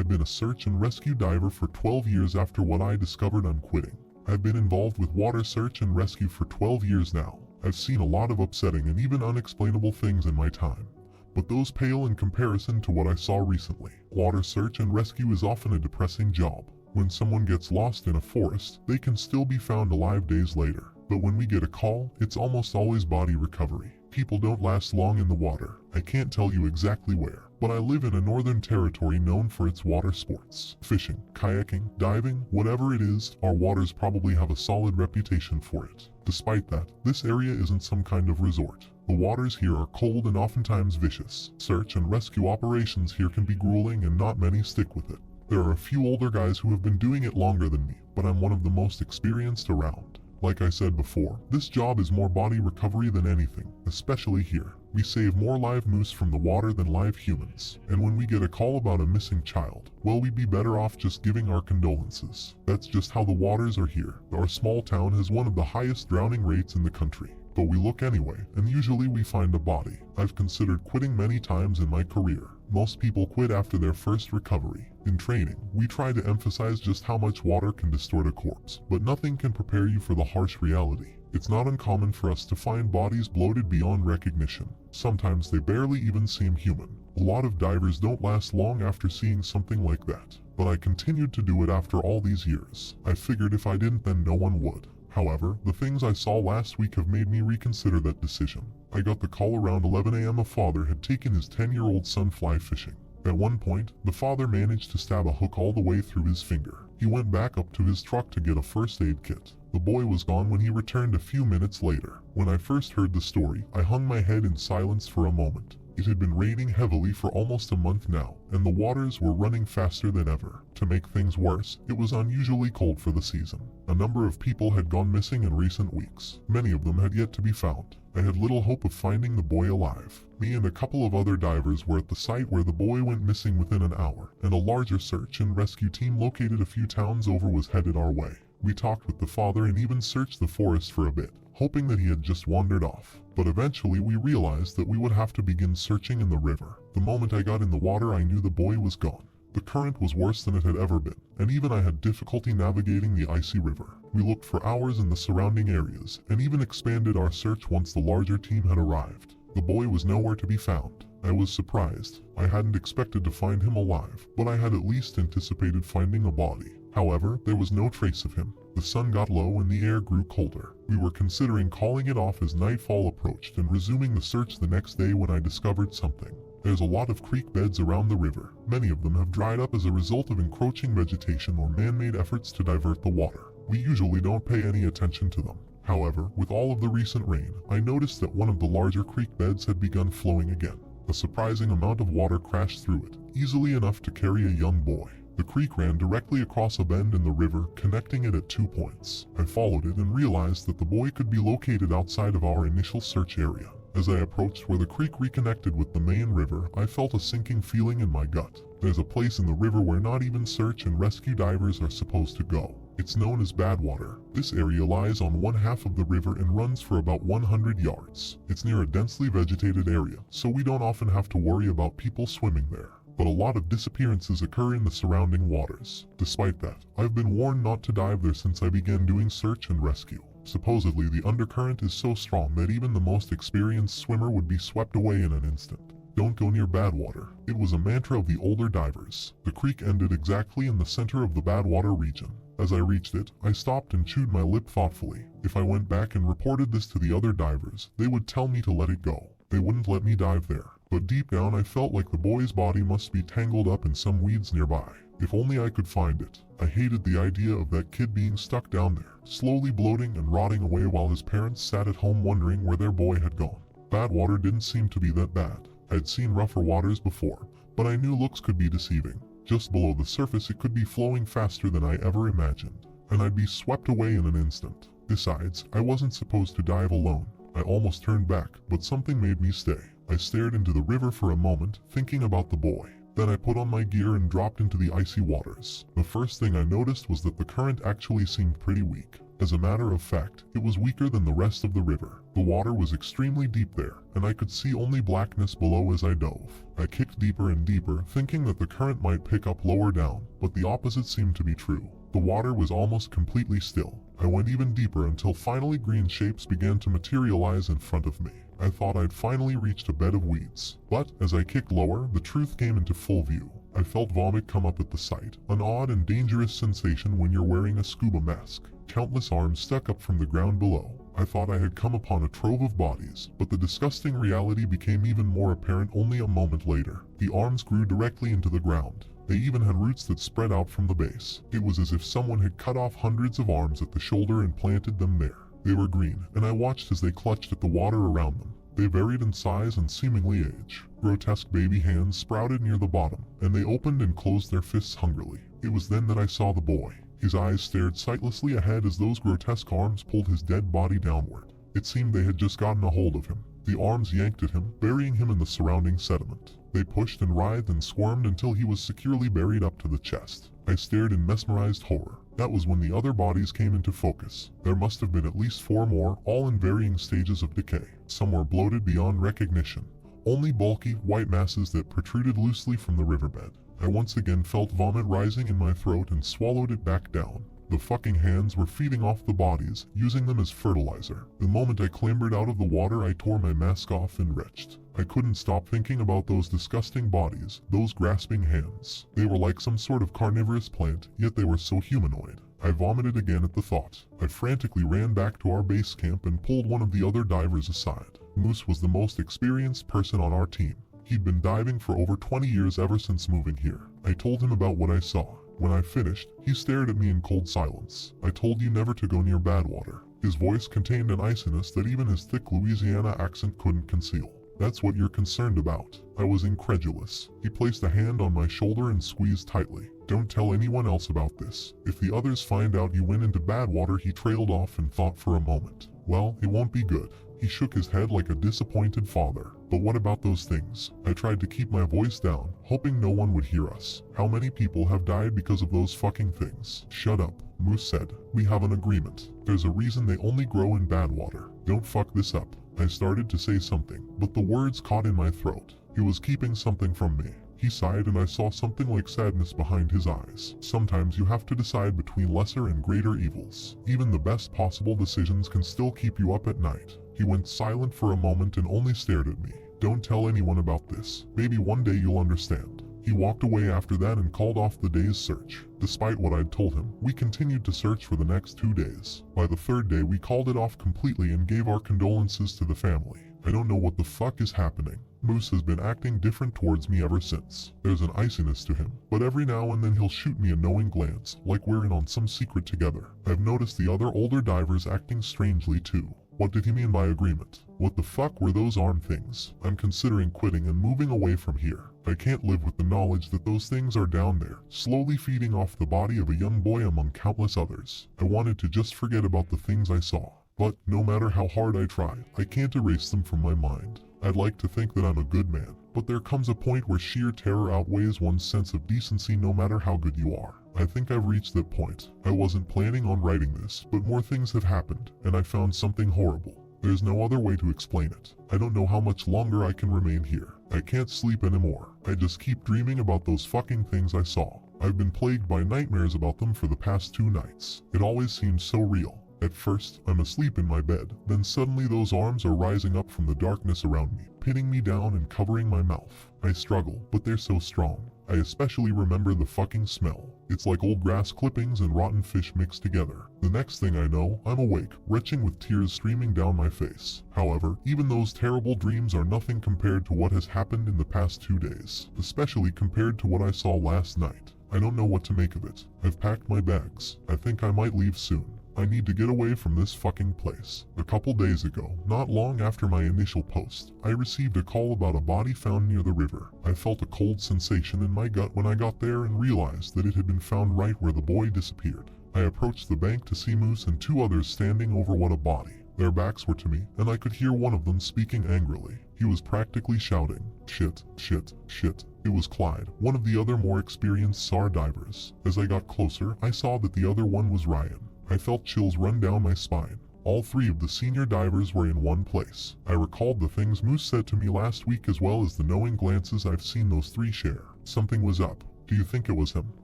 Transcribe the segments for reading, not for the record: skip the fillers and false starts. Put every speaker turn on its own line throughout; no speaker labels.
I've been a search and rescue diver for 12 years. After what I discovered, I'm quitting. I've been involved with water search and rescue for 12 years now. I've seen a lot of upsetting and even unexplainable things in my time, but those pale in comparison to what I saw recently. Water search and rescue is often a depressing job. When someone gets lost in a forest, they can still be found alive days later. But when we get a call, it's almost always body recovery. People don't last long in the water. I can't tell you exactly where, but I live in a northern territory known for its water sports. Fishing, kayaking, diving, whatever it is, our waters probably have a solid reputation for it. Despite that, this area isn't some kind of resort. The waters here are cold and oftentimes vicious. Search and rescue operations here can be grueling and not many stick with it. There are a few older guys who have been doing it longer than me, but I'm one of the most experienced around. Like I said before, this job is more body recovery than anything, especially here. We save more live moose from the water than live humans. And when we get a call about a missing child, well, we'd be better off just giving our condolences. That's just how the waters are here. Our small town has one of the highest drowning rates in the country. But we look anyway, and usually we find a body. I've considered quitting many times in my career. Most people quit after their first recovery. In training, we try to emphasize just how much water can distort a corpse, but nothing can prepare you for the harsh reality. It's not uncommon for us to find bodies bloated beyond recognition. Sometimes they barely even seem human. A lot of divers don't last long after seeing something like that. But I continued to do it after all these years. I figured if I didn't, then no one would. However, the things I saw last week have made me reconsider that decision. I got the call around 11 a.m. A father had taken his 10-year-old son fly fishing. At one point, the father managed to stab a hook all the way through his finger. He went back up to his truck to get a first aid kit. The boy was gone when he returned a few minutes later. When I first heard the story, I hung my head in silence for a moment. It had been raining heavily for almost a month now, and the waters were running faster than ever. To make things worse, it was unusually cold for the season. A number of people had gone missing in recent weeks. Many of them had yet to be found. I had little hope of finding the boy alive. Me and a couple of other divers were at the site where the boy went missing within an hour, and a larger search and rescue team located a few towns over was headed our way. We talked with the father and even searched the forest for a bit, hoping that he had just wandered off. But eventually we realized that we would have to begin searching in the river. The moment I got in the water, I knew the boy was gone. The current was worse than it had ever been, and even I had difficulty navigating the icy river. We looked for hours in the surrounding areas, and even expanded our search once the larger team had arrived. The boy was nowhere to be found. I was surprised. I hadn't expected to find him alive, but I had at least anticipated finding a body. However, there was no trace of him. The sun got low and the air grew colder. We were considering calling it off as nightfall approached and resuming the search the next day when I discovered something. There's a lot of creek beds around the river. Many of them have dried up as a result of encroaching vegetation or man-made efforts to divert the water. We usually don't pay any attention to them. However, with all of the recent rain, I noticed that one of the larger creek beds had begun flowing again. A surprising amount of water crashed through it, easily enough to carry a young boy. The creek ran directly across a bend in the river, connecting it at 2 points. I followed it and realized that the boy could be located outside of our initial search area. As I approached where the creek reconnected with the main river, I felt a sinking feeling in my gut. There's a place in the river where not even search and rescue divers are supposed to go. It's known as Badwater. This area lies on one half of the river and runs for about 100 yards. It's near a densely vegetated area, so we don't often have to worry about people swimming there. But a lot of disappearances occur in the surrounding waters. Despite that, I've been warned not to dive there since I began doing search and rescue. Supposedly, the undercurrent is so strong that even the most experienced swimmer would be swept away in an instant. Don't go near Badwater. It was a mantra of the older divers. The creek ended exactly in the center of the Badwater region. As I reached it, I stopped and chewed my lip thoughtfully. If I went back and reported this to the other divers, they would tell me to let it go. They wouldn't let me dive there. But deep down I felt like the boy's body must be tangled up in some weeds nearby. If only I could find it. I hated the idea of that kid being stuck down there, slowly bloating and rotting away while his parents sat at home wondering where their boy had gone. Badwater didn't seem to be that bad. I'd seen rougher waters before, but I knew looks could be deceiving. Just below the surface it could be flowing faster than I ever imagined, and I'd be swept away in an instant. Besides, I wasn't supposed to dive alone. I almost turned back, but something made me stay. I stared into the river for a moment, thinking about the boy. Then I put on my gear and dropped into the icy waters. The first thing I noticed was that the current actually seemed pretty weak. As a matter of fact, it was weaker than the rest of the river. The water was extremely deep there, and I could see only blackness below as I dove. I kicked deeper and deeper, thinking that the current might pick up lower down, but the opposite seemed to be true. The water was almost completely still. I went even deeper until finally green shapes began to materialize in front of me. I thought I'd finally reached a bed of weeds. But as I kicked lower, the truth came into full view. I felt vomit come up at the sight, an odd and dangerous sensation when you're wearing a scuba mask. Countless arms stuck up from the ground below. I thought I had come upon a trove of bodies, but the disgusting reality became even more apparent only a moment later. The arms grew directly into the ground. They even had roots that spread out from the base. It was as if someone had cut off hundreds of arms at the shoulder and planted them there. They were green, and I watched as they clutched at the water around them. They varied in size and seemingly age. Grotesque baby hands sprouted near the bottom, and they opened and closed their fists hungrily. It was then that I saw the boy. His eyes stared sightlessly ahead as those grotesque arms pulled his dead body downward. It seemed they had just gotten a hold of him. The arms yanked at him, burying him in the surrounding sediment. They pushed and writhed and squirmed until he was securely buried up to the chest. I stared in mesmerized horror. That was when the other bodies came into focus. There must have been at least 4 more, all in varying stages of decay. Some were bloated beyond recognition. Only bulky, white masses that protruded loosely from the riverbed. I once again felt vomit rising in my throat and swallowed it back down. The fucking hands were feeding off the bodies, using them as fertilizer. The moment I clambered out of the water, I tore my mask off and retched. I couldn't stop thinking about those disgusting bodies, those grasping hands. They were like some sort of carnivorous plant, yet they were so humanoid. I vomited again at the thought. I frantically ran back to our base camp and pulled one of the other divers aside. Moose was the most experienced person on our team. He'd been diving for over 20 years ever since moving here. I told him about what I saw. When I finished, he stared at me in cold silence. I told you never to go near Badwater. His voice contained an iciness that even his thick Louisiana accent couldn't conceal. That's what you're concerned about. I was incredulous. He placed a hand on my shoulder and squeezed tightly. Don't tell anyone else about this. If the others find out you went into Badwater, he trailed off and thought for a moment. Well, it won't be good. He shook his head like a disappointed father. But what about those things? I tried to keep my voice down, hoping no one would hear us. How many people have died because of those fucking things? Shut up, Moose said. We have an agreement. There's a reason they only grow in Badwater. Don't fuck this up. I started to say something, but the words caught in my throat. He was keeping something from me. He sighed and I saw something like sadness behind his eyes. Sometimes you have to decide between lesser and greater evils. Even the best possible decisions can still keep you up at night. He went silent for a moment and only stared at me. Don't tell anyone about this. Maybe one day you'll understand. He walked away after that and called off the day's search. Despite what I'd told him, we continued to search for the next 2 days. By the 3rd day, we called it off completely and gave our condolences to the family. I don't know what the fuck is happening. Moose has been acting different towards me ever since. There's an iciness to him, but every now and then he'll shoot me a knowing glance, like we're in on some secret together. I've noticed the other older divers acting strangely too. What did he mean by agreement? What the fuck were those arm things? I'm considering quitting and moving away from here. I can't live with the knowledge that those things are down there, slowly feeding off the body of a young boy among countless others. I wanted to just forget about the things I saw. But no matter how hard I try, I can't erase them from my mind. I'd like to think that I'm a good man, but there comes a point where sheer terror outweighs one's sense of decency no matter how good you are. I think I've reached that point. I wasn't planning on writing this, but more things have happened, and I found something horrible. There's no other way to explain it. I don't know how much longer I can remain here. I can't sleep anymore. I just keep dreaming about those fucking things I saw. I've been plagued by nightmares about them for the past 2 nights. It always seems so real. At first, I'm asleep in my bed, then suddenly those arms are rising up from the darkness around me, pinning me down and covering my mouth. I struggle, but they're so strong. I especially remember the fucking smell. It's like old grass clippings and rotten fish mixed together. The next thing I know, I'm awake, retching with tears streaming down my face. However, even those terrible dreams are nothing compared to what has happened in the past 2 days, especially compared to what I saw last night. I don't know what to make of it. I've packed my bags. I think I might leave soon. I need to get away from this fucking place. A couple days ago, not long after my initial post, I received a call about a body found near the river. I felt a cold sensation in my gut when I got there and realized that it had been found right where the boy disappeared. I approached the bank to see Moose and 2 others standing over what a body. Their backs were to me, and I could hear one of them speaking angrily. He was practically shouting, "Shit, shit, shit." It was Clyde, one of the other more experienced SAR divers. As I got closer, I saw that the other one was Ryan. I felt chills run down my spine. All three of the senior divers were in one place. I recalled the things Moose said to me last week as well as the knowing glances I've seen those three share. Something was up. Do you think it was him?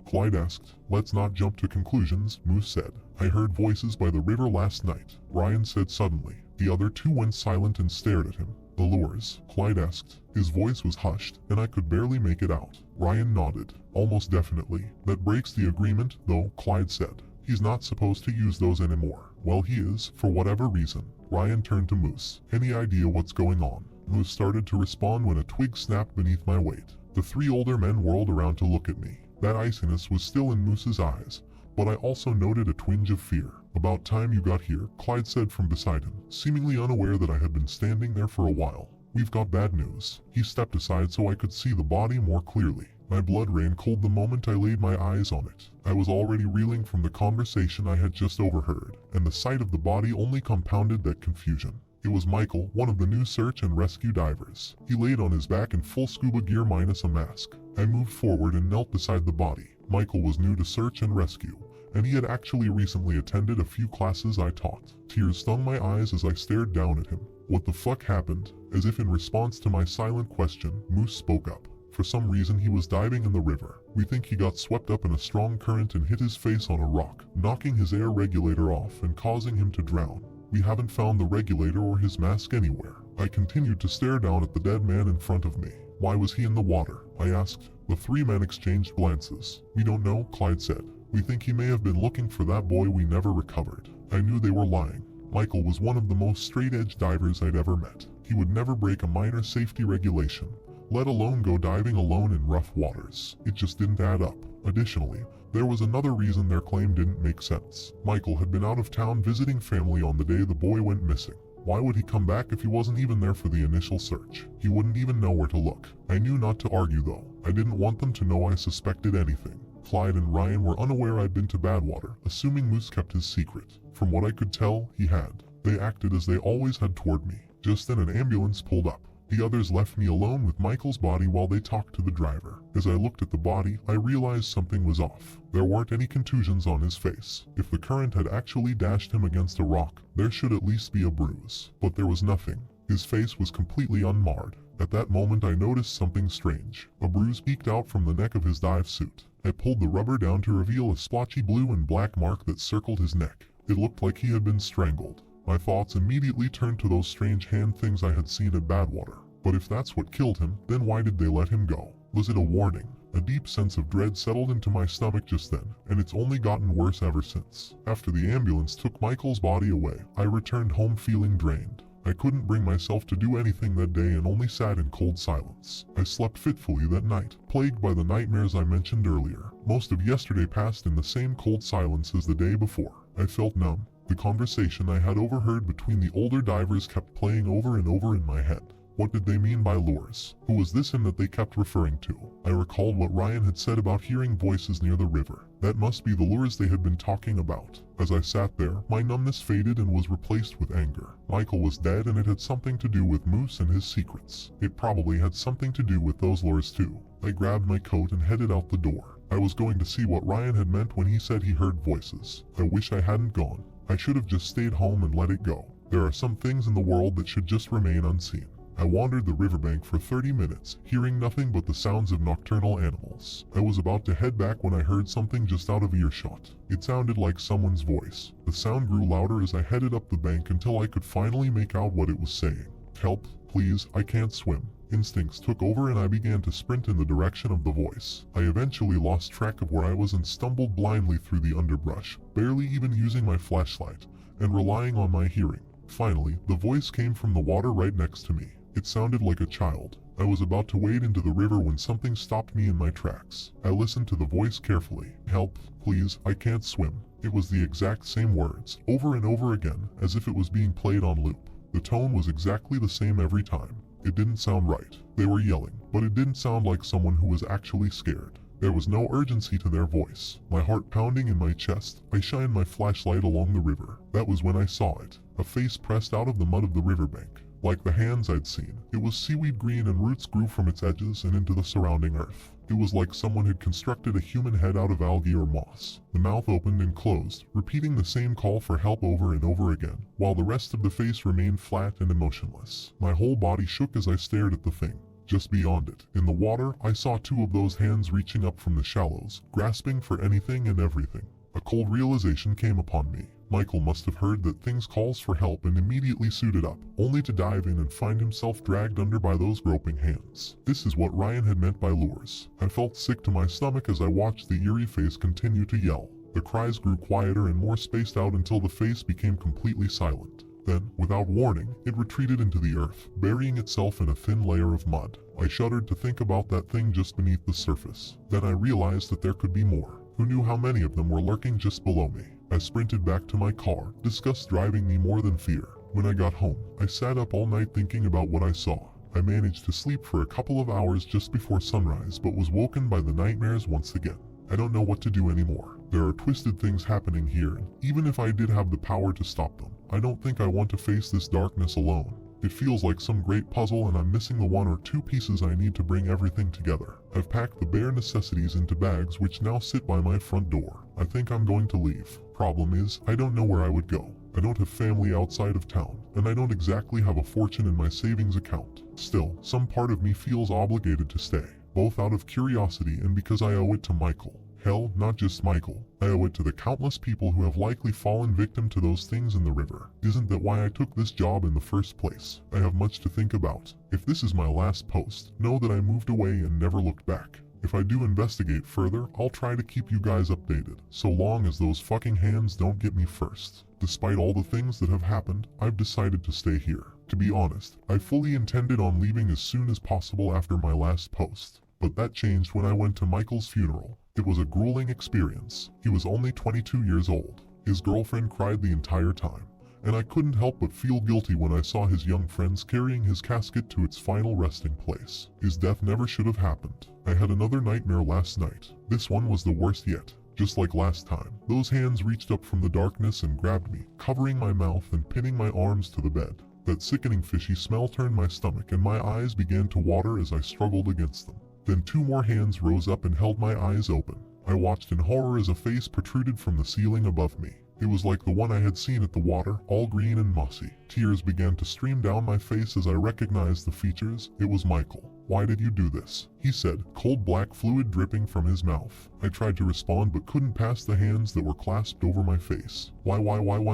Clyde asked. Let's not jump to conclusions, Moose said. I heard voices by the river last night, Ryan said suddenly. The other two went silent and stared at him. The lures? Clyde asked. His voice was hushed, and I could barely make it out. Ryan nodded. Almost definitely. That breaks the agreement, though, Clyde said. He's not supposed to use those anymore. Well, he is, for whatever reason. Ryan turned to Moose. Any idea what's going on? Moose started to respond when a twig snapped beneath my weight. The three older men whirled around to look at me. That iciness was still in Moose's eyes, but I also noted a twinge of fear. About time you got here, Clyde said from beside him, seemingly unaware that I had been standing there for a while. We've got bad news. He stepped aside so I could see the body more clearly. My blood ran cold the moment I laid my eyes on it. I was already reeling from the conversation I had just overheard, and the sight of the body only compounded that confusion. It was Michael, one of the new search and rescue divers. He laid on his back in full scuba gear minus a mask. I moved forward and knelt beside the body. Michael was new to search and rescue, and he had actually recently attended a few classes I taught. Tears stung my eyes as I stared down at him. What the fuck happened? As if in response to my silent question, Moose spoke up. For some reason he was diving in the river. We think he got swept up in a strong current and hit his face on a rock, knocking his air regulator off and causing him to drown. We haven't found the regulator or his mask anywhere. I continued to stare down at the dead man in front of me. Why was he in the water? I asked. The three men exchanged glances. We don't know, Clyde said. We think he may have been looking for that boy we never recovered. I knew they were lying. Michael was one of the most straight-edge divers I'd ever met. He would never break a minor safety regulation, let alone go diving alone in rough waters. It just didn't add up. Additionally, there was another reason their claim didn't make sense. Michael had been out of town visiting family on the day the boy went missing. Why would he come back if he wasn't even there for the initial search? He wouldn't even know where to look. I knew not to argue though. I didn't want them to know I suspected anything. Clyde and Ryan were unaware I'd been to Badwater, assuming Moose kept his secret. From what I could tell, he had. They acted as they always had toward me. Just then an ambulance pulled up. The others left me alone with Michael's body while they talked to the driver. As I looked at the body, I realized something was off. There weren't any contusions on his face. If the current had actually dashed him against a rock, there should at least be a bruise. But there was nothing. His face was completely unmarred. At that moment I noticed something strange. A bruise peeked out from the neck of his dive suit. I pulled the rubber down to reveal a splotchy blue and black mark that circled his neck. It looked like he had been strangled. My thoughts immediately turned to those strange hand things I had seen at Badwater. But if that's what killed him, then why did they let him go? Was it a warning? A deep sense of dread settled into my stomach just then, and it's only gotten worse ever since. After the ambulance took Michael's body away, I returned home feeling drained. I couldn't bring myself to do anything that day and only sat in cold silence. I slept fitfully that night, plagued by the nightmares I mentioned earlier. Most of yesterday passed in the same cold silence as the day before. I felt numb. The conversation I had overheard between the older divers kept playing over and over in my head. What did they mean by lures? Who was this him that they kept referring to? I recalled what Ryan had said about hearing voices near the river. That must be the lures they had been talking about. As I sat there, my numbness faded and was replaced with anger. Michael was dead and it had something to do with Moose and his secrets. It probably had something to do with those lures too. I grabbed my coat and headed out the door. I was going to see what Ryan had meant when he said he heard voices. I wish I hadn't gone. I should have just stayed home and let it go. There are some things in the world that should just remain unseen. I wandered the riverbank for 30 minutes, hearing nothing but the sounds of nocturnal animals. I was about to head back when I heard something just out of earshot. It sounded like someone's voice. The sound grew louder as I headed up the bank until I could finally make out what it was saying. Help, please, I can't swim. Instincts took over and I began to sprint in the direction of the voice. I eventually lost track of where I was and stumbled blindly through the underbrush, barely even using my flashlight, and relying on my hearing. Finally, the voice came from the water right next to me. It sounded like a child. I was about to wade into the river when something stopped me in my tracks. I listened to the voice carefully. Help, please, I can't swim. It was the exact same words, over and over again, as if it was being played on loop. The tone was exactly the same every time. It didn't sound right. They were yelling, but it didn't sound like someone who was actually scared. There was no urgency to their voice. My heart pounding in my chest, I shined my flashlight along the river. That was when I saw it. A face pressed out of the mud of the riverbank. Like the hands I'd seen, it was seaweed green and roots grew from its edges and into the surrounding earth. It was like someone had constructed a human head out of algae or moss. The mouth opened and closed, repeating the same call for help over and over again, while the rest of the face remained flat and emotionless. My whole body shook as I stared at the thing. Just beyond it, in the water, I saw two of those hands reaching up from the shallows, grasping for anything and everything. A cold realization came upon me. Michael must have heard that thing's calls for help and immediately suited up, only to dive in and find himself dragged under by those groping hands. This is what Ryan had meant by lures. I felt sick to my stomach as I watched the eerie face continue to yell. The cries grew quieter and more spaced out until the face became completely silent. Then, without warning, it retreated into the earth, burying itself in a thin layer of mud. I shuddered to think about that thing just beneath the surface. Then I realized that there could be more. Who knew how many of them were lurking just below me? I sprinted back to my car, disgust driving me more than fear. When I got home, I sat up all night thinking about what I saw. I managed to sleep for a couple of hours just before sunrise, but was woken by the nightmares once again. I don't know what to do anymore. There are twisted things happening here, and even if I did have the power to stop them, I don't think I want to face this darkness alone. It feels like some great puzzle and I'm missing the one or two pieces I need to bring everything together. I've packed the bare necessities into bags which now sit by my front door. I think I'm going to leave. Problem is, I don't know where I would go. I don't have family outside of town, and I don't exactly have a fortune in my savings account. Still, some part of me feels obligated to stay, both out of curiosity and because I owe it to Michael. Hell, not just Michael. I owe it to the countless people who have likely fallen victim to those things in the river. Isn't that why I took this job in the first place? I have much to think about. If this is my last post, know that I moved away and never looked back. If I do investigate further, I'll try to keep you guys updated, so long as those fucking hands don't get me first. Despite all the things that have happened, I've decided to stay here. To be honest, I fully intended on leaving as soon as possible after my last post. But that changed when I went to Michael's funeral. It was a grueling experience. He was only 22 years old. His girlfriend cried the entire time, and I couldn't help but feel guilty when I saw his young friends carrying his casket to its final resting place. His death never should have happened. I had another nightmare last night. This one was the worst yet. Just like last time, those hands reached up from the darkness and grabbed me, covering my mouth and pinning my arms to the bed. That sickening fishy smell turned my stomach and my eyes began to water as I struggled against them. Then two more hands rose up and held my eyes open. I watched in horror as a face protruded from the ceiling above me. It was like the one I had seen at the water, all green and mossy. Tears began to stream down my face as I recognized the features. It was Michael. "Why did you do this?" he said, cold black fluid dripping from his mouth. I tried to respond but couldn't pass the hands that were clasped over my face. Why,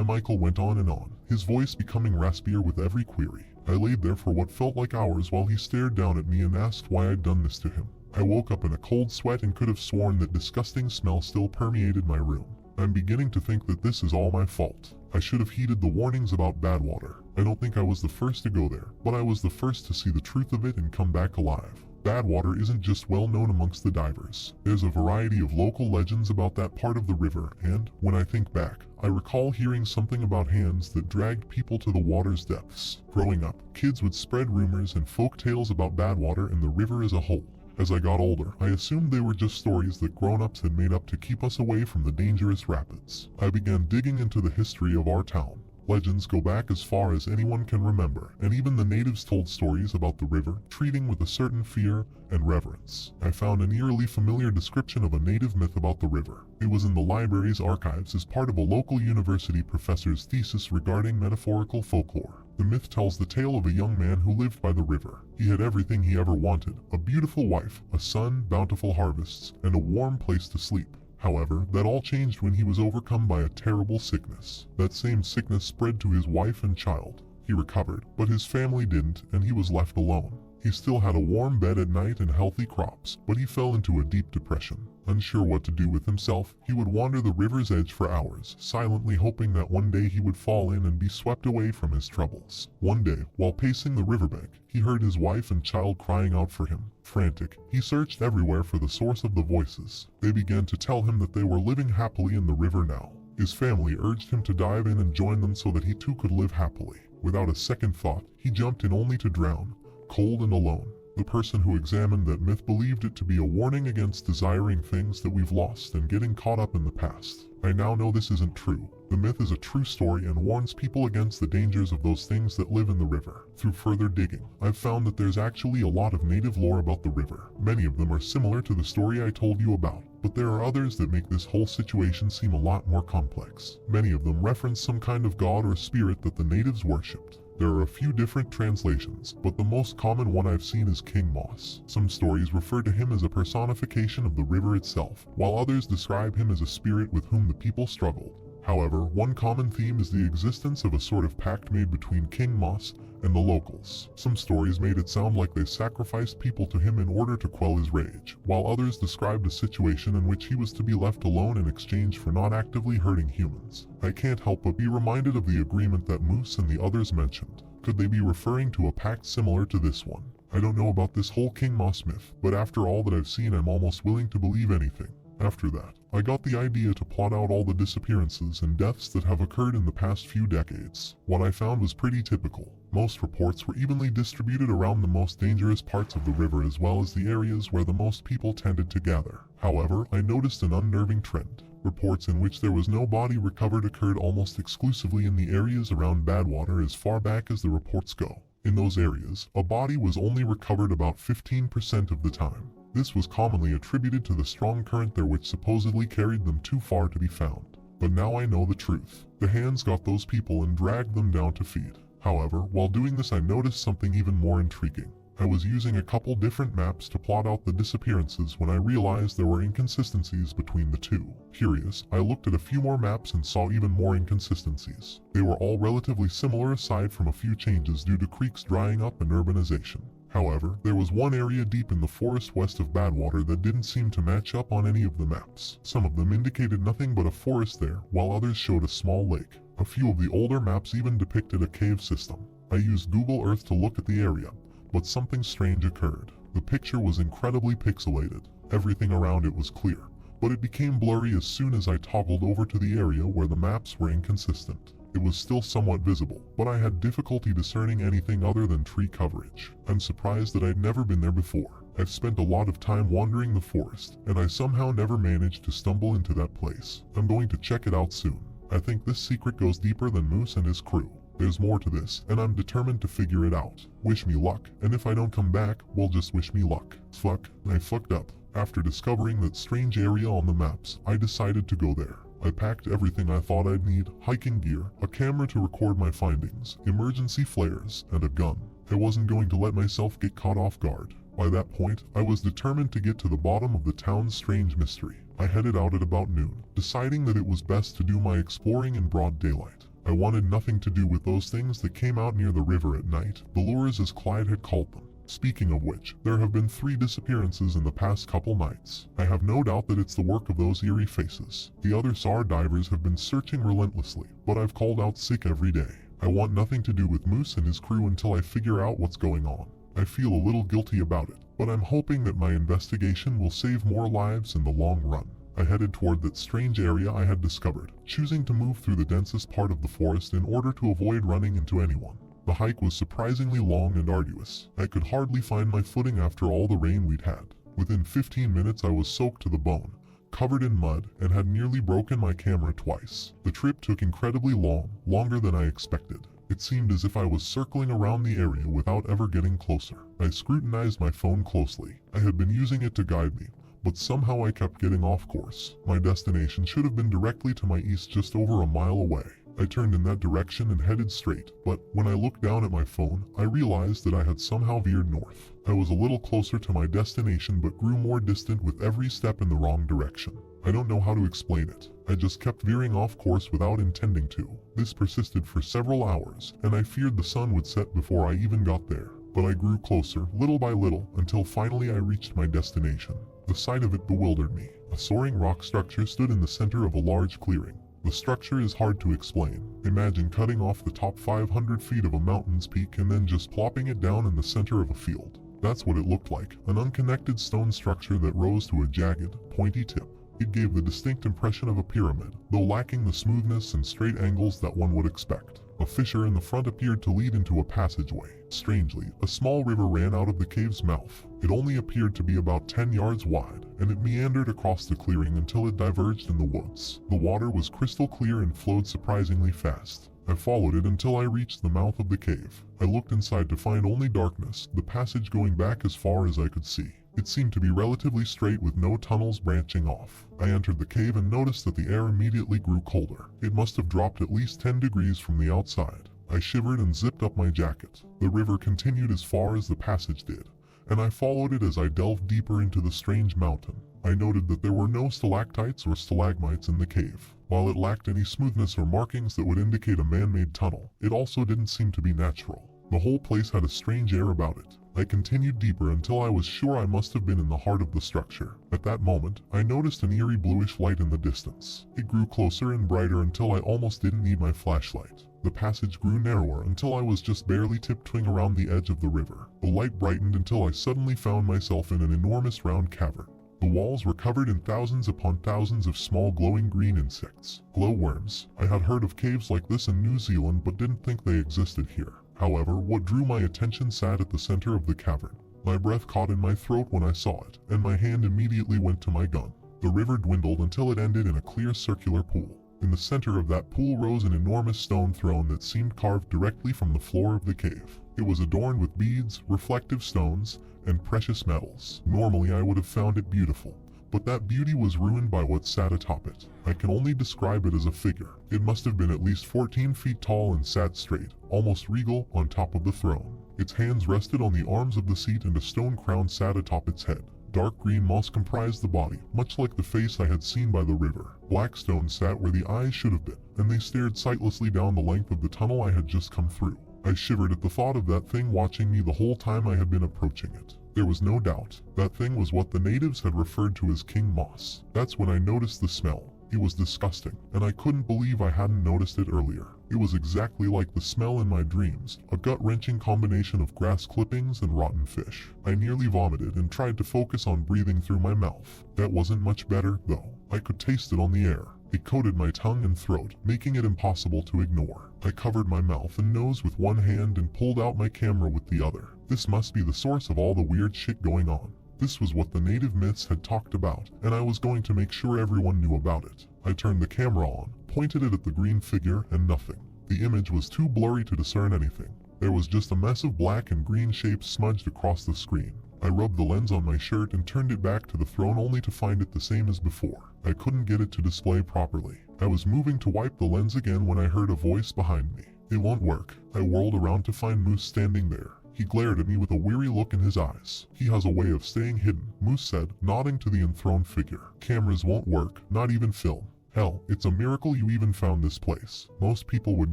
Michael went on and on, his voice becoming raspier with every query. I laid there for what felt like hours while he stared down at me and asked why I'd done this to him. I woke up in a cold sweat and could have sworn that disgusting smell still permeated my room. I'm beginning to think that this is all my fault. I should have heeded the warnings about Badwater. I don't think I was the first to go there, but I was the first to see the truth of it and come back alive. Badwater isn't just well known amongst the divers. There's a variety of local legends about that part of the river, and, when I think back, I recall hearing something about hands that dragged people to the water's depths. Growing up, kids would spread rumors and folk tales about Badwater and the river as a whole. As I got older, I assumed they were just stories that grown-ups had made up to keep us away from the dangerous rapids. I began digging into the history of our town. Legends go back as far as anyone can remember, and even the natives told stories about the river, treating with a certain fear and reverence. I found an eerily familiar description of a native myth about the river. It was in the library's archives as part of a local university professor's thesis regarding metaphorical folklore. The myth tells the tale of a young man who lived by the river. He had everything he ever wanted: a beautiful wife, a son, bountiful harvests, and a warm place to sleep. However, that all changed when he was overcome by a terrible sickness. That same sickness spread to his wife and child. He recovered, but his family didn't, and he was left alone. He still had a warm bed at night and healthy crops, but he fell into a deep depression. Unsure what to do with himself, he would wander the river's edge for hours, silently hoping that one day he would fall in and be swept away from his troubles. One day, while pacing the riverbank, he heard his wife and child crying out for him. Frantic, he searched everywhere for the source of the voices. They began to tell him that they were living happily in the river now. His family urged him to dive in and join them so that he too could live happily. Without a second thought, he jumped in only to drown, cold and alone. The person who examined that myth believed it to be a warning against desiring things that we've lost and getting caught up in the past. I now know this isn't true. The myth is a true story and warns people against the dangers of those things that live in the river. Through further digging, I've found that there's actually a lot of native lore about the river. Many of them are similar to the story I told you about, but there are others that make this whole situation seem a lot more complex. Many of them reference some kind of god or spirit that the natives worshipped. There are a few different translations, but the most common one I've seen is King Moss. Some stories refer to him as a personification of the river itself, while others describe him as a spirit with whom the people struggled. However, one common theme is the existence of a sort of pact made between King Moss and the locals. Some stories made it sound like they sacrificed people to him in order to quell his rage, while others described a situation in which he was to be left alone in exchange for not actively hurting humans. I can't help but be reminded of the agreement that Moose and the others mentioned. Could they be referring to a pact similar to this one? I don't know about this whole King Moss myth, but after all that I've seen, I'm almost willing to believe anything. After that, I got the idea to plot out all the disappearances and deaths that have occurred in the past few decades. What I found was pretty typical. Most reports were evenly distributed around the most dangerous parts of the river as well as the areas where the most people tended to gather. However, I noticed an unnerving trend. Reports in which there was no body recovered occurred almost exclusively in the areas around Badwater as far back as the reports go. In those areas, a body was only recovered about 15% of the time. This was commonly attributed to the strong current there which supposedly carried them too far to be found. But now I know the truth. The hands got those people and dragged them down to feed. However, while doing this I noticed something even more intriguing. I was using a couple different maps to plot out the disappearances when I realized there were inconsistencies between the two. Curious, I looked at a few more maps and saw even more inconsistencies. They were all relatively similar aside from a few changes due to creeks drying up and urbanization. However, there was one area deep in the forest west of Badwater that didn't seem to match up on any of the maps. Some of them indicated nothing but a forest there, while others showed a small lake. A few of the older maps even depicted a cave system. I used Google Earth to look at the area, but something strange occurred. The picture was incredibly pixelated. Everything around it was clear, but it became blurry as soon as I toggled over to the area where the maps were inconsistent. It was still somewhat visible, but I had difficulty discerning anything other than tree coverage. I'm surprised that I'd never been there before. I've spent a lot of time wandering the forest, and I somehow never managed to stumble into that place. I'm going to check it out soon. I think this secret goes deeper than Moose and his crew. There's more to this, and I'm determined to figure it out. Wish me luck, and if I don't come back, well, just wish me luck. Fuck, I fucked up. After discovering that strange area on the maps, I decided to go there. I packed everything I thought I'd need: hiking gear, a camera to record my findings, emergency flares, and a gun. I wasn't going to let myself get caught off guard. By that point, I was determined to get to the bottom of the town's strange mystery. I headed out at about noon, deciding that it was best to do my exploring in broad daylight. I wanted nothing to do with those things that came out near the river at night, the lures as Clyde had called them. Speaking of which, there have been 3 disappearances in the past couple nights. I have no doubt that it's the work of those eerie faces. The other SAR divers have been searching relentlessly, but I've called out sick every day. I want nothing to do with Moose and his crew until I figure out what's going on. I feel a little guilty about it, but I'm hoping that my investigation will save more lives in the long run. I headed toward that strange area I had discovered, choosing to move through the densest part of the forest in order to avoid running into anyone. The hike was surprisingly long and arduous. I could hardly find my footing after all the rain we'd had. Within 15 minutes I was soaked to the bone, covered in mud, and had nearly broken my camera twice. The trip took incredibly long, longer than I expected. It seemed as if I was circling around the area without ever getting closer. I scrutinized my phone closely. I had been using it to guide me, but somehow I kept getting off course. My destination should have been directly to my east, just over a mile away. I turned in that direction and headed straight, but when I looked down at my phone, I realized that I had somehow veered north. I was a little closer to my destination but grew more distant with every step in the wrong direction. I don't know how to explain it. I just kept veering off course without intending to. This persisted for several hours, and I feared the sun would set before I even got there. But I grew closer, little by little, until finally I reached my destination. The sight of it bewildered me. A soaring rock structure stood in the center of a large clearing. The structure is hard to explain. Imagine cutting off the top 500 feet of a mountain's peak and then just plopping it down in the center of a field. That's what it looked like, an unconnected stone structure that rose to a jagged, pointy tip. It gave the distinct impression of a pyramid, though lacking the smoothness and straight angles that one would expect. A fissure in the front appeared to lead into a passageway. Strangely, a small river ran out of the cave's mouth. It only appeared to be about 10 yards wide, and it meandered across the clearing until it diverged in the woods. The water was crystal clear and flowed surprisingly fast. I followed it until I reached the mouth of the cave. I looked inside to find only darkness, the passage going back as far as I could see. It seemed to be relatively straight with no tunnels branching off. I entered the cave and noticed that the air immediately grew colder. It must have dropped at least 10 degrees from the outside. I shivered and zipped up my jacket. The river continued as far as the passage did, and I followed it as I delved deeper into the strange mountain. I noted that there were no stalactites or stalagmites in the cave. While it lacked any smoothness or markings that would indicate a man-made tunnel, it also didn't seem to be natural. The whole place had a strange air about it. I continued deeper until I was sure I must have been in the heart of the structure. At that moment, I noticed an eerie bluish light in the distance. It grew closer and brighter until I almost didn't need my flashlight. The passage grew narrower until I was just barely tiptoeing around the edge of the river. The light brightened until I suddenly found myself in an enormous round cavern. The walls were covered in thousands upon thousands of small glowing green insects. Glowworms. I had heard of caves like this in New Zealand but didn't think they existed here. However, what drew my attention sat at the center of the cavern. My breath caught in my throat when I saw it, and my hand immediately went to my gun. The river dwindled until it ended in a clear circular pool. In the center of that pool rose an enormous stone throne that seemed carved directly from the floor of the cave. It was adorned with beads, reflective stones, and precious metals. Normally I would have found it beautiful, but that beauty was ruined by what sat atop it. I can only describe it as a figure. It must have been at least 14 feet tall and sat straight, almost regal, on top of the throne. Its hands rested on the arms of the seat and a stone crown sat atop its head. Dark green moss comprised the body, much like the face I had seen by the river. Black stone sat where the eyes should have been, and they stared sightlessly down the length of the tunnel I had just come through. I shivered at the thought of that thing watching me the whole time I had been approaching it. There was no doubt, that thing was what the natives had referred to as King Moss. That's when I noticed the smell. It was disgusting, and I couldn't believe I hadn't noticed it earlier. It was exactly like the smell in my dreams, a gut-wrenching combination of grass clippings and rotten fish. I nearly vomited and tried to focus on breathing through my mouth. That wasn't much better, though. I could taste it on the air. It coated my tongue and throat, making it impossible to ignore. I covered my mouth and nose with one hand and pulled out my camera with the other. This must be the source of all the weird shit going on. This was what the native myths had talked about, and I was going to make sure everyone knew about it. I turned the camera on, pointed it at the green figure, and nothing. The image was too blurry to discern anything. There was just a mess of black and green shapes smudged across the screen. I rubbed the lens on my shirt and turned it back to the throne only to find it the same as before. I couldn't get it to display properly. I was moving to wipe the lens again when I heard a voice behind me. "It won't work." I whirled around to find Moose standing there. He glared at me with a weary look in his eyes. "He has a way of staying hidden," Moose said, nodding to the enthroned figure. "Cameras won't work, not even film. Hell, it's a miracle you even found this place. Most people would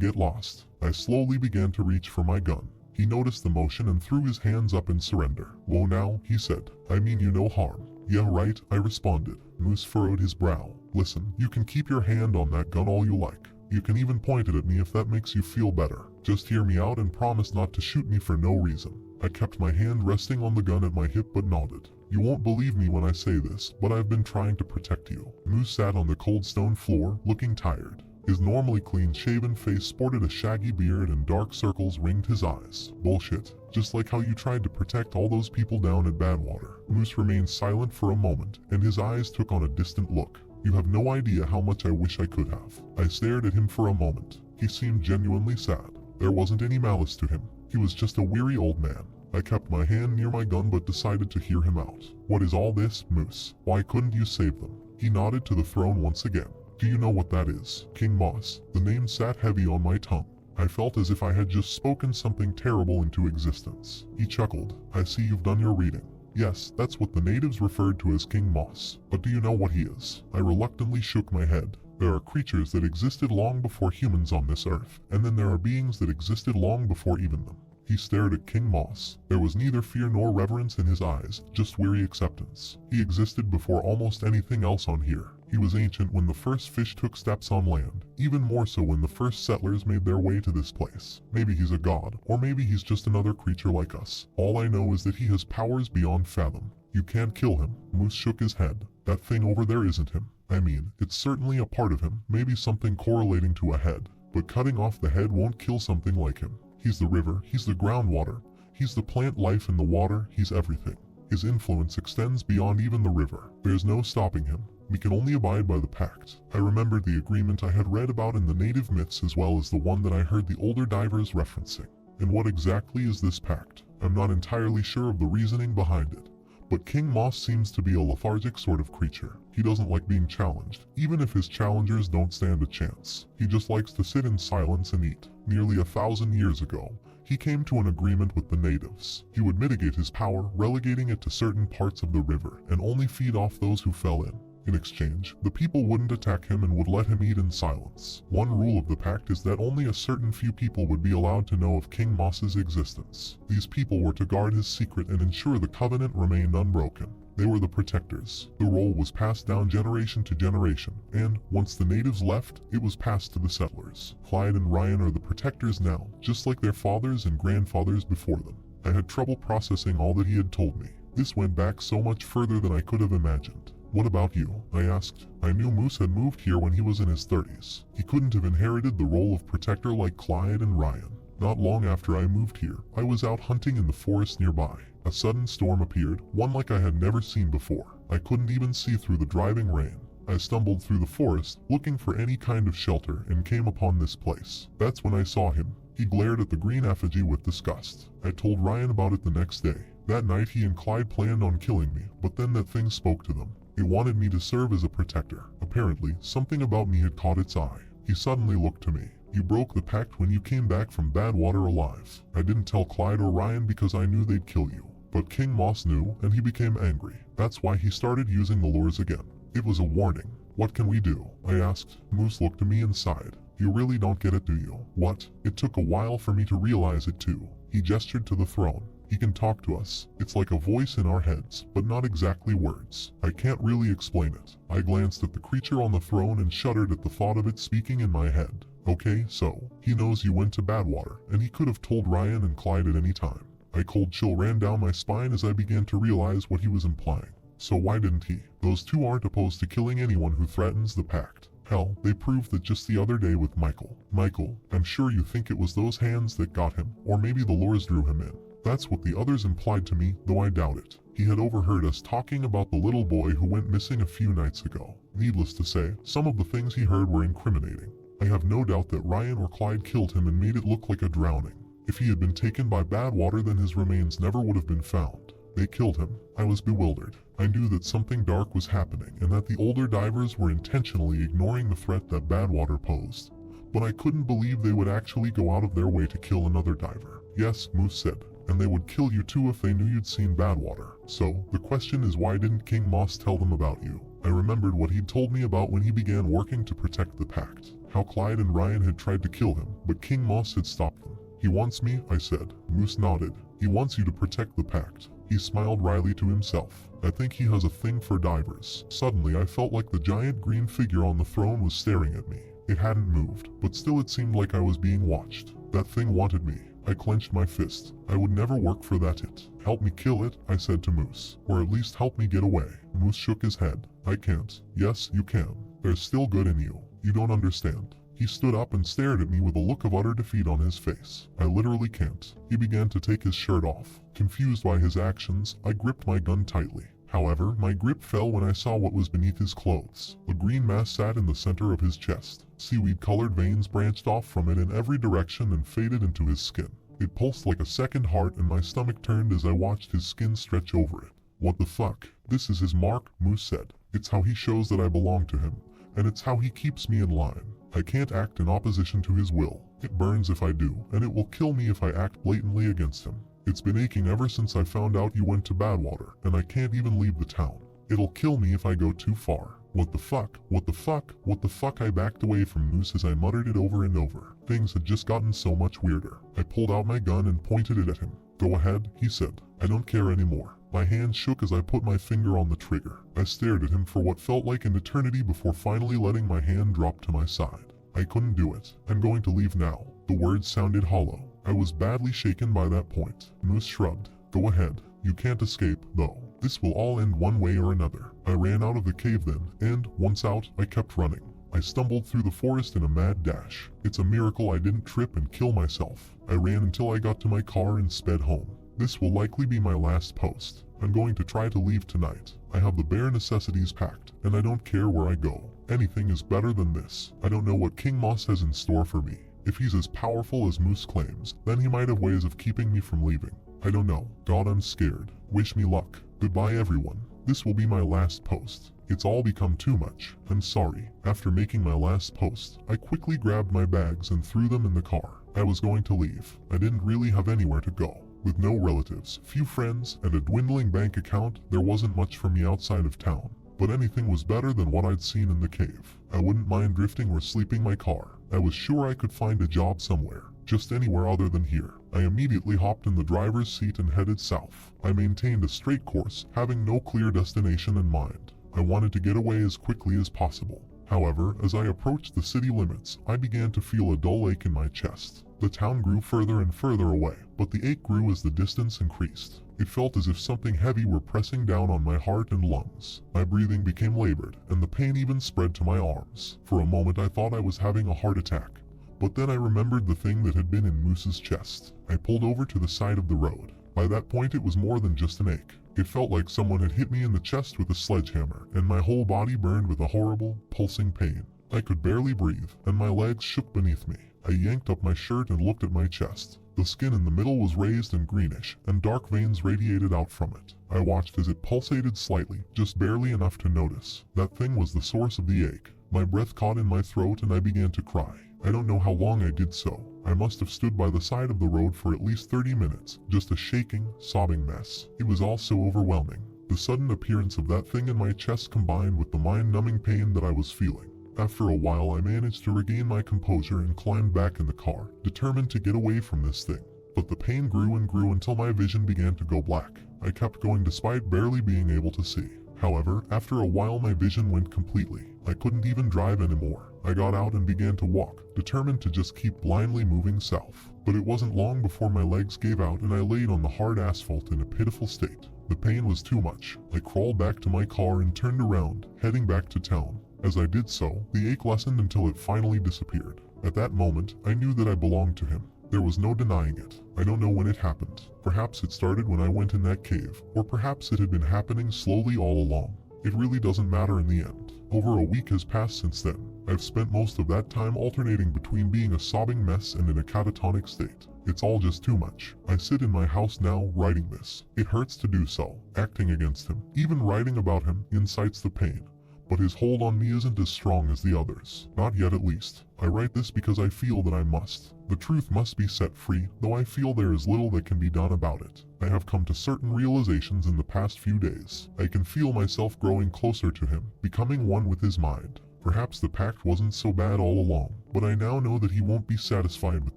get lost." I slowly began to reach for my gun. He noticed the motion and threw his hands up in surrender. "Whoa now," he said. "I mean you no harm." "Yeah right," I responded. Moose furrowed his brow. "Listen, you can keep your hand on that gun all you like. You can even point it at me if that makes you feel better. Just hear me out and promise not to shoot me for no reason." I kept my hand resting on the gun at my hip but nodded. "You won't believe me when I say this, but I've been trying to protect you." Moose sat on the cold stone floor, looking tired. His normally clean-shaven face sported a shaggy beard and dark circles ringed his eyes. "Bullshit. Just like how you tried to protect all those people down at Badwater." Moose remained silent for a moment, and his eyes took on a distant look. "You have no idea how much I wish I could have." I stared at him for a moment. He seemed genuinely sad. There wasn't any malice to him. He was just a weary old man. I kept my hand near my gun but decided to hear him out. "What is all this, Moose? Why couldn't you save them?" He nodded to the throne once again. "Do you know what that is?" King Moss. The name sat heavy on my tongue. I felt as if I had just spoken something terrible into existence. He chuckled. "I see you've done your reading. Yes, that's what the natives referred to as King Moss. But do you know what he is?" I reluctantly shook my head. "There are creatures that existed long before humans on this earth, and then there are beings that existed long before even them." He stared at King Moss. There was neither fear nor reverence in his eyes, just weary acceptance. He existed before almost anything else on here. He was ancient when the first fish took steps on land, even more so when the first settlers made their way to this place. Maybe he's a god, or maybe he's just another creature like us. All I know is that he has powers beyond fathom. You can't kill him. Moose shook his head. "That thing over there isn't him. I mean, it's certainly a part of him, maybe something correlating to a head. But cutting off the head won't kill something like him. He's the river, he's the groundwater, he's the plant life in the water, he's everything. His influence extends beyond even the river. There's no stopping him. We can only abide by the pact. I remembered the agreement I had read about in the native myths as well as the one that I heard the older divers referencing. And what exactly is this pact? I'm not entirely sure of the reasoning behind it. But King Moss seems to be a lethargic sort of creature. He doesn't like being challenged, even if his challengers don't stand a chance. He just likes to sit in silence and eat. Nearly 1,000 years ago, he came to an agreement with the natives. He would mitigate his power, relegating it to certain parts of the river, and only feed off those who fell in. In exchange, the people wouldn't attack him and would let him eat in silence. One rule of the pact is that only a certain few people would be allowed to know of King Moss's existence. These people were to guard his secret and ensure the covenant remained unbroken. They were the protectors. The role was passed down generation to generation, and once the natives left, it was passed to the settlers. Clyde and Ryan are the protectors now, just like their fathers and grandfathers before them. I had trouble processing all that he had told me. This went back so much further than I could have imagined. What about you? I asked. I knew Moose had moved here when he was in his 30s. He couldn't have inherited the role of protector like Clyde and Ryan. Not long after I moved here, I was out hunting in the forest nearby. A sudden storm appeared, one like I had never seen before. I couldn't even see through the driving rain. I stumbled through the forest, looking for any kind of shelter, and came upon this place. That's when I saw him. He glared at the green effigy with disgust. I told Ryan about it the next day. That night he and Clyde planned on killing me, but then that thing spoke to them. It wanted me to serve as a protector. Apparently, something about me had caught its eye. He suddenly looked to me. You broke the pact when you came back from Badwater alive. I didn't tell Clyde or Ryan because I knew they'd kill you. But King Moss knew, and he became angry. That's why he started using the lures again. It was a warning. What can we do? I asked. Moose looked at me and sighed. You really don't get it, do you? What? It took a while for me to realize it too. He gestured to the throne. He can talk to us. It's like a voice in our heads, but not exactly words. I can't really explain it. I glanced at the creature on the throne and shuddered at the thought of it speaking in my head. Okay, so, he knows you went to Badwater, and he could have told Ryan and Clyde at any time. A cold chill ran down my spine as I began to realize what he was implying. So why didn't he? Those two aren't opposed to killing anyone who threatens the pact. Hell, they proved that just the other day with Michael. Michael, I'm sure you think it was those hands that got him, or maybe the lures drew him in. That's what the others implied to me, though I doubt it. He had overheard us talking about the little boy who went missing a few nights ago. Needless to say, some of the things he heard were incriminating. I have no doubt that Ryan or Clyde killed him and made it look like a drowning. If he had been taken by Badwater, then his remains never would have been found. They killed him. I was bewildered. I knew that something dark was happening and that the older divers were intentionally ignoring the threat that Badwater posed. But I couldn't believe they would actually go out of their way to kill another diver. Yes, Moose said. And they would kill you too if they knew you'd seen Badwater. So, the question is, why didn't King Moss tell them about you? I remembered what he'd told me about when he began working to protect the pact. How Clyde and Ryan had tried to kill him, but King Moss had stopped them. He wants me, I said. Moose nodded. He wants you to protect the pact. He smiled wryly to himself. I think he has a thing for divers. Suddenly I felt like the giant green figure on the throne was staring at me. It hadn't moved, but still it seemed like I was being watched. That thing wanted me. I clenched my fist. I would never work for that it. Help me kill it, I said to Moose. Or at least help me get away. Moose shook his head. I can't. Yes, you can. There's still good in you. You don't understand. He stood up and stared at me with a look of utter defeat on his face. I literally can't. He began to take his shirt off. Confused by his actions, I gripped my gun tightly. However, my grip fell when I saw what was beneath his clothes. A green mass sat in the center of his chest. Seaweed-colored veins branched off from it in every direction and faded into his skin. It pulsed like a second heart and my stomach turned as I watched his skin stretch over it. What the fuck? This is his mark, Moose said. It's how he shows that I belong to him, and it's how he keeps me in line. I can't act in opposition to his will. It burns if I do, and it will kill me if I act blatantly against him. It's been aching ever since I found out you went to Badwater, and I can't even leave the town. It'll kill me if I go too far. What the fuck? What the fuck? What the fuck? I backed away from Moose as I muttered it over and over. Things had just gotten so much weirder. I pulled out my gun and pointed it at him. Go ahead, he said. I don't care anymore. My hand shook as I put my finger on the trigger. I stared at him for what felt like an eternity before finally letting my hand drop to my side. I couldn't do it. I'm going to leave now. The words sounded hollow. I was badly shaken by that point. Moose shrugged. Go ahead. You can't escape, though. This will all end one way or another. I ran out of the cave then, and, once out, I kept running. I stumbled through the forest in a mad dash. It's a miracle I didn't trip and kill myself. I ran until I got to my car and sped home. This will likely be my last post. I'm going to try to leave tonight. I have the bare necessities packed, and I don't care where I go. Anything is better than this. I don't know what King Moss has in store for me. If he's as powerful as Moose claims, then he might have ways of keeping me from leaving. I don't know. God, I'm scared. Wish me luck. Goodbye everyone. This will be my last post. It's all become too much. I'm sorry. After making my last post, I quickly grabbed my bags and threw them in the car. I was going to leave. I didn't really have anywhere to go. With no relatives, few friends, and a dwindling bank account, there wasn't much for me outside of town. But anything was better than what I'd seen in the cave. I wouldn't mind drifting or sleeping my car. I was sure I could find a job somewhere, just anywhere other than here. I immediately hopped in the driver's seat and headed south. I maintained a straight course, having no clear destination in mind. I wanted to get away as quickly as possible. However, as I approached the city limits, I began to feel a dull ache in my chest. The town grew further and further away, but the ache grew as the distance increased. It felt as if something heavy were pressing down on my heart and lungs. My breathing became labored, and the pain even spread to my arms. For a moment I thought I was having a heart attack, but then I remembered the thing that had been in Moose's chest. I pulled over to the side of the road. By that point it was more than just an ache. It felt like someone had hit me in the chest with a sledgehammer, and my whole body burned with a horrible, pulsing pain. I could barely breathe, and my legs shook beneath me. I yanked up my shirt and looked at my chest. The skin in the middle was raised and greenish, and dark veins radiated out from it. I watched as it pulsated slightly, just barely enough to notice. That thing was the source of the ache. My breath caught in my throat and I began to cry. I don't know how long I did so. I must have stood by the side of the road for at least 30 minutes, just a shaking, sobbing mess. It was all so overwhelming. The sudden appearance of that thing in my chest combined with the mind-numbing pain that I was feeling. After a while I managed to regain my composure and climbed back in the car, determined to get away from this thing. But the pain grew and grew until my vision began to go black. I kept going despite barely being able to see. However, after a while my vision went completely. I couldn't even drive anymore. I got out and began to walk, determined to just keep blindly moving south. But it wasn't long before my legs gave out and I laid on the hard asphalt in a pitiful state. The pain was too much. I crawled back to my car and turned around, heading back to town. As I did so, the ache lessened until it finally disappeared. At that moment, I knew that I belonged to him. There was no denying it. I don't know when it happened. Perhaps it started when I went in that cave, or perhaps it had been happening slowly all along. It really doesn't matter in the end. Over a week has passed since then. I've spent most of that time alternating between being a sobbing mess and in a catatonic state. It's all just too much. I sit in my house now, writing this. It hurts to do so, acting against him. Even writing about him incites the pain. But his hold on me isn't as strong as the others. Not yet at least. I write this because I feel that I must. The truth must be set free, though I feel there is little that can be done about it. I have come to certain realizations in the past few days. I can feel myself growing closer to him, becoming one with his mind. Perhaps the pact wasn't so bad all along, but I now know that he won't be satisfied with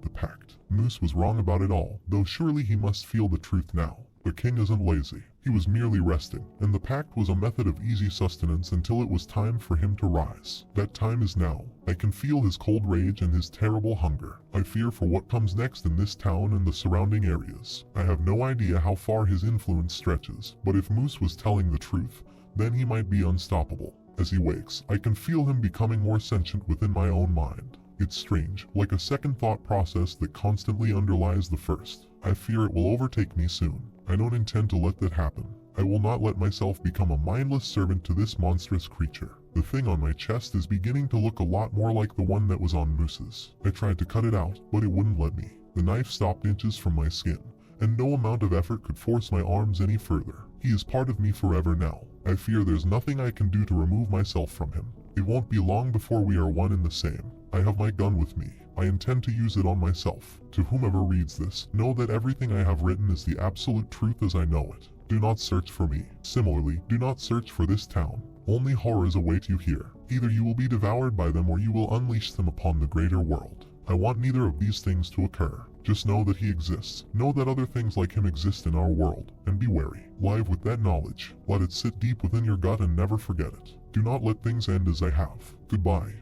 the pact. Moose was wrong about it all, though surely he must feel the truth now. The king isn't lazy. He was merely resting, and the pact was a method of easy sustenance until it was time for him to rise. That time is now. I can feel his cold rage and his terrible hunger. I fear for what comes next in this town and the surrounding areas. I have no idea how far his influence stretches, but if Moose was telling the truth, then he might be unstoppable. As he wakes, I can feel him becoming more sentient within my own mind. It's strange, like a second thought process that constantly underlies the first. I fear it will overtake me soon. I don't intend to let that happen. I will not let myself become a mindless servant to this monstrous creature. The thing on my chest is beginning to look a lot more like the one that was on Moose's. I tried to cut it out, but it wouldn't let me. The knife stopped inches from my skin, and no amount of effort could force my arms any further. He is part of me forever now. I fear there's nothing I can do to remove myself from him. It won't be long before we are one and the same. I have my gun with me. I intend to use it on myself. To whomever reads this, know that everything I have written is the absolute truth as I know it. Do not search for me. Similarly, do not search for this town. Only horrors await you here. Either you will be devoured by them or you will unleash them upon the greater world. I want neither of these things to occur. Just know that he exists. Know that other things like him exist in our world, and be wary. Live with that knowledge. Let it sit deep within your gut and never forget it. Do not let things end as I have. Goodbye.